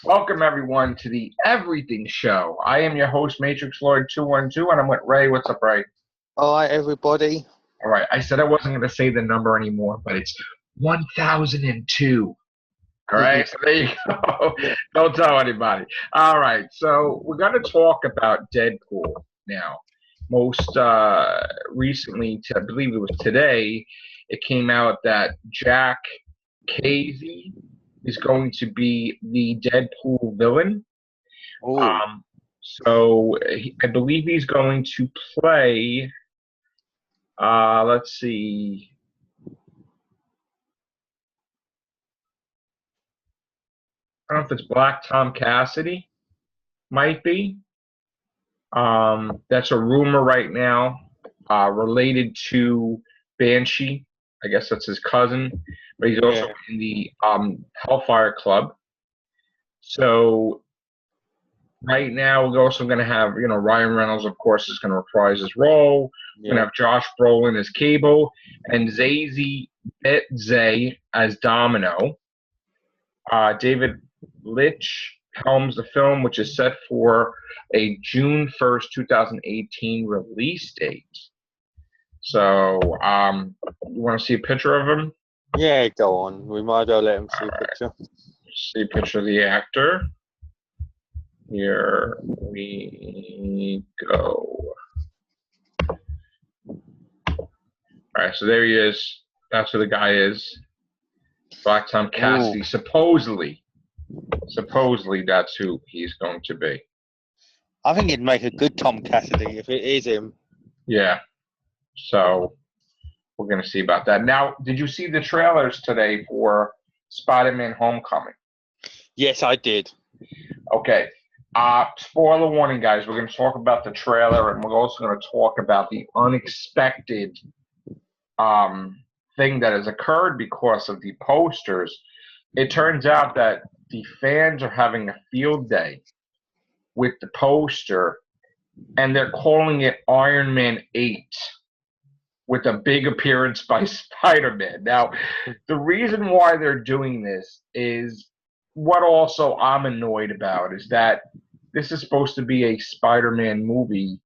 Welcome, everyone, to the Everything Show. I am your host, Matrixlord212, and I'm with Ray. What's up, Ray? All right, everybody. All right. I said I wasn't going to say the number anymore, but it's 1002. All right. So there you go. Don't tell anybody. All right. So we're going to talk about Deadpool now. Most recently, I believe it was today, it came out that Jack Cassidy is going to be the Deadpool villain. So I believe he's going to play. Let's see. I don't know if it's Black Tom Cassidy. Might be. That's a rumor right now, related to Banshee. I guess that's his cousin, but he's also in the Hellfire Club. So right now we're also going to have, Ryan Reynolds, of course, is going to reprise his role. We're going to have Josh Brolin as Cable and Zazie Beetz as Domino. David Leitch helms the film, which is set for a June 1st, 2018 release date. So, you want to see a picture of him? Yeah, go on. We might as well let him see a picture. See a picture of the actor. Here we go. All right, so there he is. That's who the guy is. Black Tom Cassidy. Ooh. Supposedly that's who he's going to be. I think he'd make a good Tom Cassidy if it is him. Yeah. So we're going to see about that. Now, did you see the trailers today for Spider-Man Homecoming? Yes, I did. Okay. Spoiler warning, guys. We're going to talk about the trailer, and we're also going to talk about the unexpected thing that has occurred because of the posters. It turns out that the fans are having a field day with the poster, and they're calling it Iron Man 8 with a big appearance by Spider-Man. Now, the reason why they're doing this is what also I'm annoyed about is that this is supposed to be a Spider-Man movie,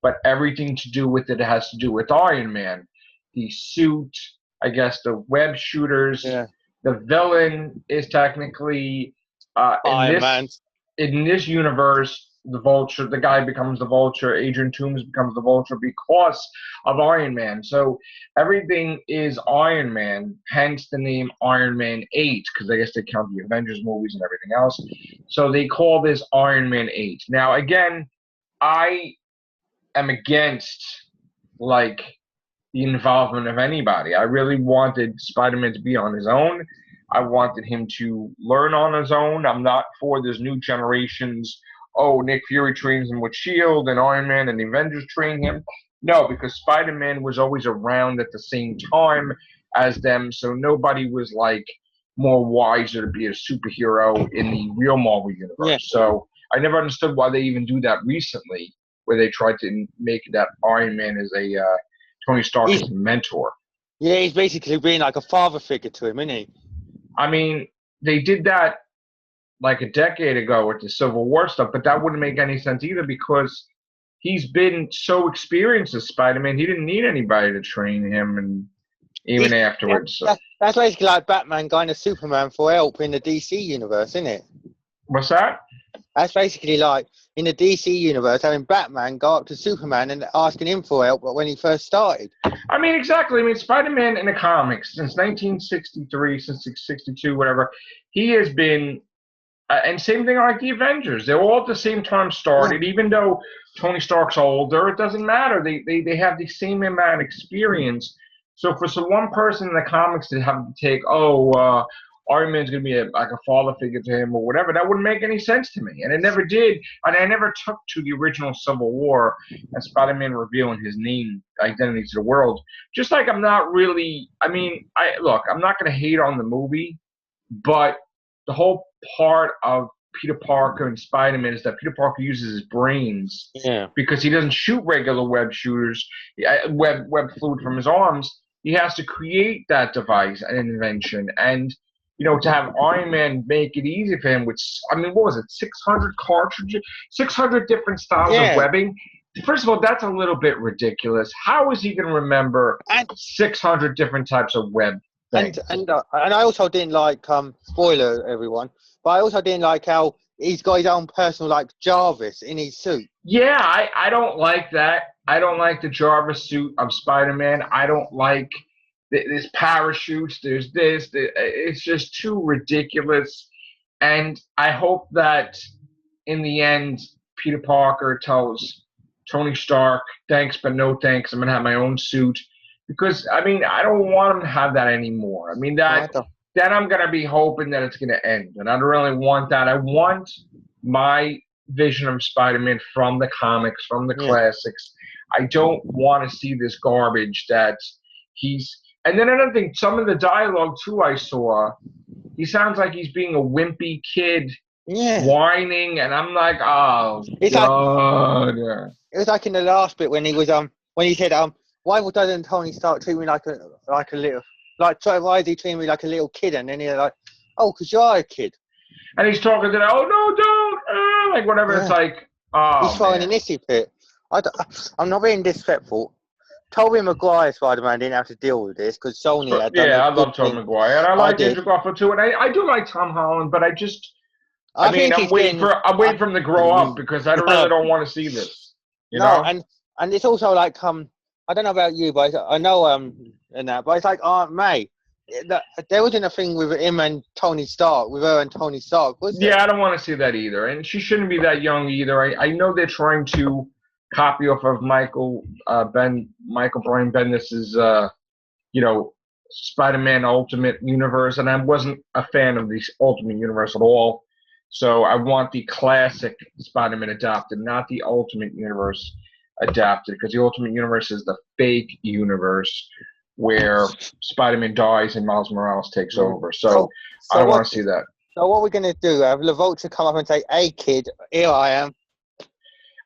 but everything to do with it has to do with Iron Man. The suit, I guess the web shooters, the villain is technically in this universe, the Vulture, the guy becomes the Vulture, Adrian Toomes becomes the Vulture because of Iron Man. So everything is Iron Man, hence the name Iron Man 8, because I guess they count the Avengers movies and everything else. So they call this Iron Man 8. Now, again, I am against, the involvement of anybody. I really wanted Spider-Man to be on his own. I wanted him to learn on his own. I'm not for this new generations, Nick Fury trains him with S.H.I.E.L.D. and Iron Man and the Avengers train him. No, because Spider-Man was always around at the same time as them, so nobody was, more wiser to be a superhero in the real Marvel universe. Yeah. So I never understood why they even do that recently, where they tried to make that Iron Man as a Tony Stark as a mentor. Yeah, he's basically being like a father figure to him, isn't he? I mean, they did that a decade ago with the Civil War stuff, but that wouldn't make any sense either because he's been so experienced as Spider-Man, he didn't need anybody to train him, and even afterwards. So. That's basically like Batman going to Superman for help in the DC universe, isn't it? What's that? That's basically like in the DC universe having Batman go up to Superman and asking him for help when he first started. I mean, exactly. I mean, Spider-Man in the comics since 1963, since 62, whatever, he has been, and same thing like the Avengers. They're all at the same time started, even though Tony Stark's older, it doesn't matter. They have the same amount of experience. So for some one person in the comics to have to take, Iron Man's going to be a father figure to him or whatever, that wouldn't make any sense to me. And it never did. And I never took to the original Civil War and Spider-Man revealing his name, identity to the world. Just like I'm not really, I'm not going to hate on the movie, but the whole part of Peter Parker and Spider-Man is that Peter Parker uses his brains because he doesn't shoot regular web shooters, web fluid from his arms. He has to create that device and invention. And to have Iron Man make it easy for him with, I mean, what was it, 600 cartridges, 600 different styles of Yeah, webbing? First of all, that's a little bit ridiculous. How is he going to remember and 600 different types of web things? and I also didn't like spoiler everyone, but I also didn't like how he's got his own personal like Jarvis in his suit. Yeah, I don't like that. I don't like the Jarvis suit of Spider-Man. I don't like there's parachutes. There's this. It's just too ridiculous. And I hope that in the end, Peter Parker tells Tony Stark, thanks, but no thanks. I'm going to have my own suit. Because, I mean, I don't want him to have that anymore. I mean, then I'm going to be hoping that it's going to end. And I don't really want that. I want my vision of Spider-Man from the comics, from the classics. I don't want to see this garbage that he's... And then another thing, some of the dialogue, too, I saw, he sounds like he's being a wimpy kid, whining, and I'm like, oh, it's God. It was like in the last bit when he was when he said why doesn't Tony Stark treat me like a little, like, why is he treating me like a little kid? And then he's like, oh, because you are a kid. And he's talking to them, oh, no, don't, like, whatever. It's like, oh, he's throwing an issy pit. I'm not being disrespectful. Tobey Maguire Spider-Man didn't have to deal with this because Sony had done I love Tobey Maguire, and I like Andrew Garfield too, and I do like Tom Holland, but I'm waiting for him to grow up because I really don't want to see this. You know? And it's also like I don't know about you, but I know and that, but it's like Aunt May. There wasn't a thing with him and Tony Stark, with her and Tony Stark, was there? Yeah, I don't want to see that either, and she shouldn't be that young either. I know they're trying to copy off of Michael Brian Bendis's Spider-Man Ultimate Universe, and I wasn't a fan of the Ultimate Universe at all. So I want the classic Spider-Man adapted, not the Ultimate Universe adapted, because the Ultimate Universe is the fake universe where Spider-Man dies and Miles Morales takes over. So I don't want to see that. So what we're going to do, have the Vulture come up and say, hey kid, here I am.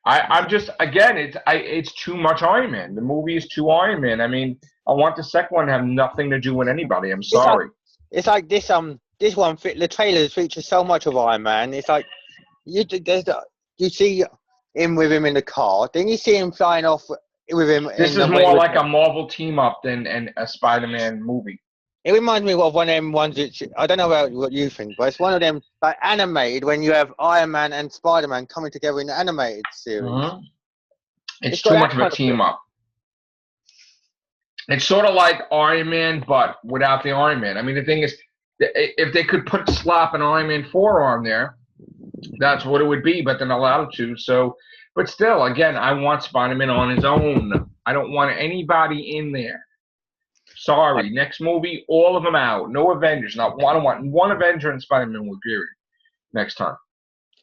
I'm just, again, it's too much Iron Man. The movie is too Iron Man. I mean, I want the second one to have nothing to do with anybody. I'm sorry. It's like this one, the trailers feature so much of Iron Man. It's like, you see him with him in the car, then you see him flying off with him. This is more like a Marvel team-up than a Spider-Man movie. It reminds me of one of them ones that I don't know about what you think, but it's one of them like animated when you have Iron Man and Spider-Man coming together in the animated series. Mm-hmm. It's too much of a team up. It's sort of like Iron Man, but without the Iron Man. I mean, the thing is, if they could slap an Iron Man forearm there, that's what it would be, but they're not allowed to. So, but still, again, I want Spider-Man on his own. I don't want anybody in there. Sorry, next movie, all of them out. No Avengers. Not one. I want one Avenger in Spider-Man movie, period. Next time.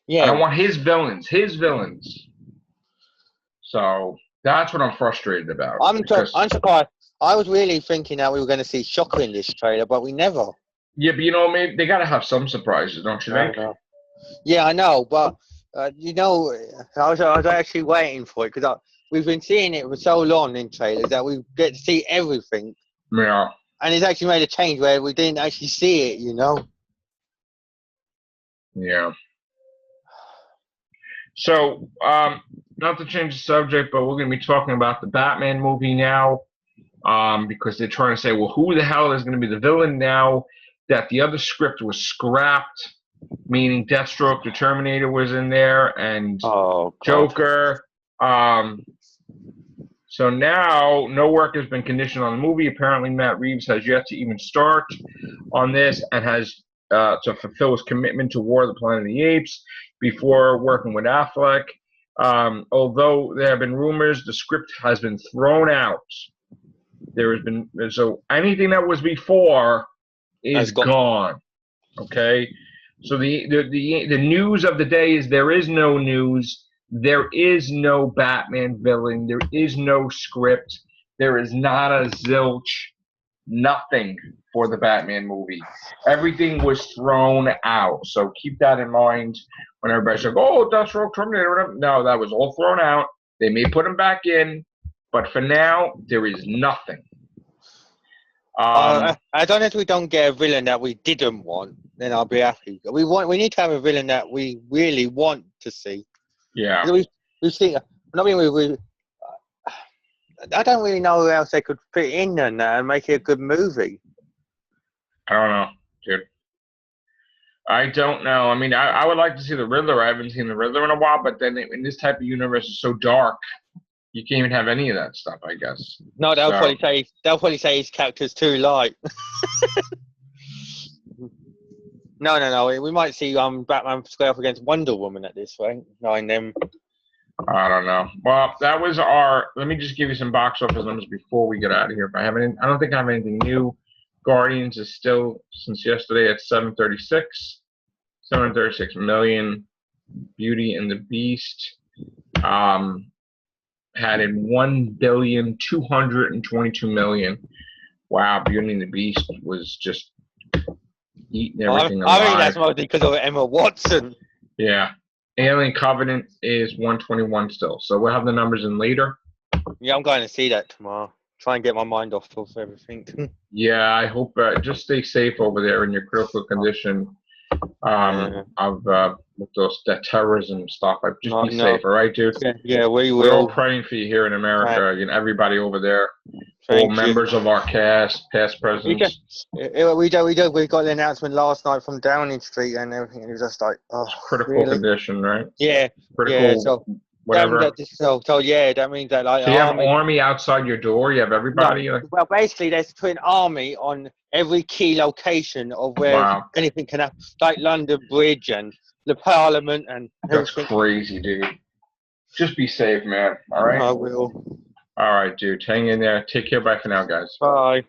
Yeah. I don't want his villains. So that's what I'm frustrated about. I'm surprised. I was really thinking that we were going to see Shocker in this trailer, but we never. Yeah, but maybe they got to have some surprises, don't you think? Yeah, I know, but I was actually waiting for it because we've been seeing it for so long in trailers that we get to see everything. Yeah. And it's actually made a change where we didn't actually see it, Yeah. So, not to change the subject, but we're going to be talking about the Batman movie now, because they're trying to say, well, who the hell is going to be the villain now that the other script was scrapped, meaning Deathstroke, the Terminator was in there, and Joker. So now, no work has been conditioned on the movie. Apparently, Matt Reeves has yet to even start on this and has to fulfill his commitment to War of the Planet of the Apes before working with Affleck. Although there have been rumors, the script has been thrown out. So anything that was before is gone. Okay? So the news of the day is there is no news. There is no Batman villain. There is no script. There is not a zilch. Nothing for the Batman movie. Everything was thrown out. So keep that in mind when everybody's like, oh, Deathstroke, Terminator. No, that was all thrown out. They may put him back in. But for now, there is nothing. As long as we don't get a villain that we didn't want, then I'll be happy. We need to have a villain that we really want to see. Yeah. We've seen. I mean, I don't really know who else they could fit in and make it a good movie. I don't know, dude. I don't know. I mean, I would like to see the Riddler. I haven't seen the Riddler in a while, but then in this type of universe is so dark, you can't even have any of that stuff, I guess. No, they'll probably say his character's too light. No. We might see Batman square up against Wonder Woman at this rate. Knowing them. I don't know. Well, that was our. Let me just give you some box office numbers before we get out of here. If I have any, I don't think I have anything new. Guardians is still, since yesterday, at 736 million. Beauty and the Beast had in 1,222,000,000. Wow, Beauty and the Beast was just eating everything alive. I think that's mostly because of Emma Watson. Yeah. Alien Covenant is 121 still. So we'll have the numbers in later. Yeah, I'm going to see that tomorrow. Try and get my mind off of everything. Yeah, I hope just stay safe over there in your critical condition of with that terrorism stuff. Just be safe, all right, dude? Yeah, we will. We're all praying for you here in America. Right. And everybody over there, all members of our cast, past presidents. We got the announcement last night from Downing Street and everything. It was just like, critical condition, right? Yeah. Critical. Yeah, so whatever. That means that like. So you have army outside your door. You have everybody. No, well, basically, they're putting army on every key location of where anything can happen, like London Bridge and the Parliament and everything. That's crazy, dude. Just be safe, man. All right. I will. All right, dude. Hang in there. Take care. Bye for now, guys. Bye.